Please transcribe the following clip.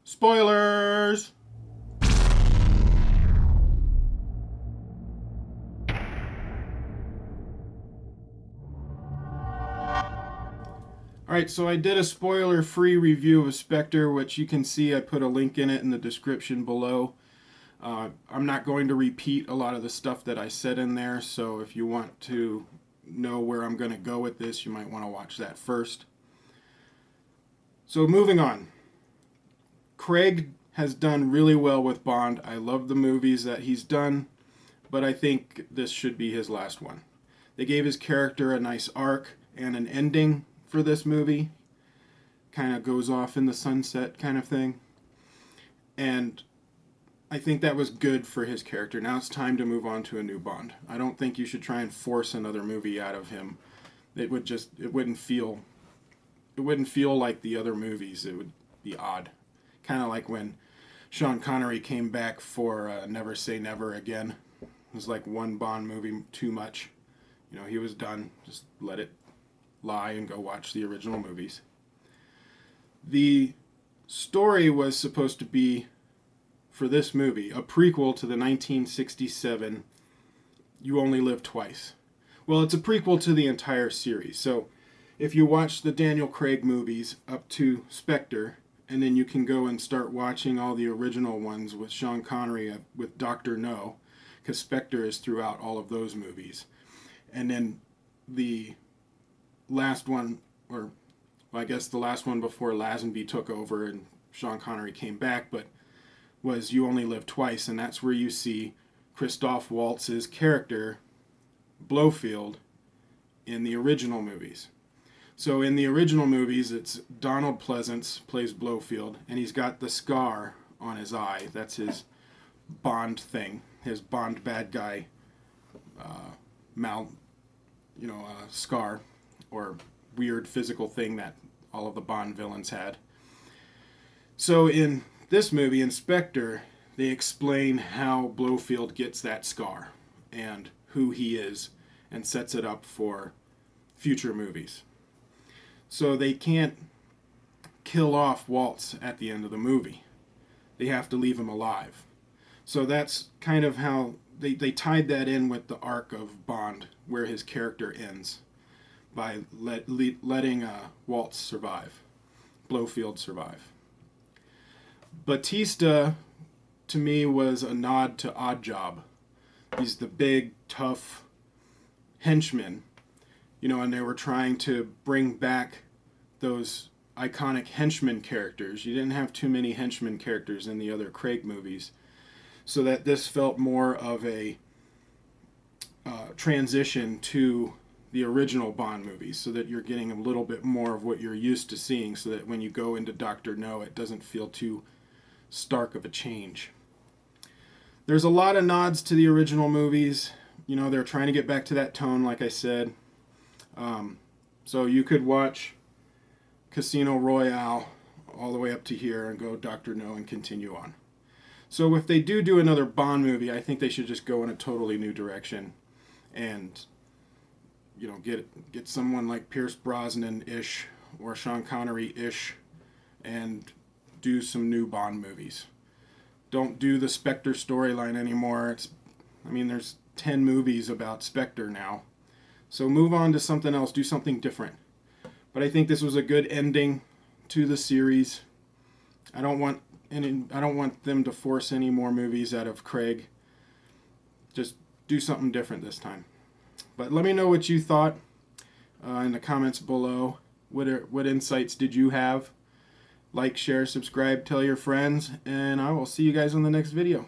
Spoilers! Alright, so I did a spoiler-free review of Spectre, which you can see I put a link in it in the description below. I'm not going to repeat a lot of the stuff that I said in there, so if you want to know where I'm going to go with this, you might want to watch that first. So moving on. Craig has done really well with Bond. I love the movies that he's done, but I think this should be his last one. They gave his character a nice arc and an ending for this movie. Kind of goes off in the sunset kind of thing. And I think that was good for his character. Now it's time to move on to a new Bond. I don't think you should try and force another movie out of him. It wouldn't feel like the other movies. It would be odd. Kind of like when Sean Connery came back for Never Say Never Again. It was like one Bond movie too much. You know, he was done. Just let it lie and go watch the original movies. The story was supposed to be, for this movie, a prequel to the 1967 You Only Live Twice. Well, it's a prequel to the entire series. So if you watch the Daniel Craig movies up to Spectre, and then you can go and start watching all the original ones with Sean Connery with Dr. No, because Spectre is throughout all of those movies. And then the last one, or well, I guess the last one before Lazenby took over and Sean Connery came back, but was You Only Live Twice, and that's where you see Christoph Waltz's character, Blofeld, in the original movies. So in the original movies, it's Donald Pleasance plays Blofeld, and he's got the scar on his eye. That's his Bond thing, his Bond bad guy scar, or weird physical thing that all of the Bond villains had. So in this movie, in Spectre, they explain how Blofeld gets that scar and who he is, and sets it up for future movies. So they can't kill off Waltz at the end of the movie. They have to leave him alive. So that's kind of how they tied that in with the arc of Bond, where his character ends, by letting Waltz survive, Blofeld survive. Batista, to me, was a nod to Oddjob. He's the big, tough henchman, and they were trying to bring back those iconic henchman characters. You didn't have too many henchman characters in the other Craig movies, so that this felt more of a transition to the original Bond movies, so that you're getting a little bit more of what you're used to seeing, so that when you go into Dr. No, it doesn't feel too stark of a change. There's a lot of nods to the original movies. They're trying to get back to that tone, like I said. So you could watch Casino Royale all the way up to here and go Dr. No and continue on. So if they do another Bond movie, I think they should just go in a totally new direction and get someone like Pierce Brosnan-ish or Sean Connery-ish and do some new Bond movies. Don't do the Spectre storyline anymore. There's 10 movies about Spectre now. So move on to something else, do something different. But I think this was a good ending to the series. I don't want them to force any more movies out of Craig. Just do something different this time. But let me know what you thought in the comments below. What insights did you have? Like, share, subscribe, tell your friends, and I will see you guys on the next video.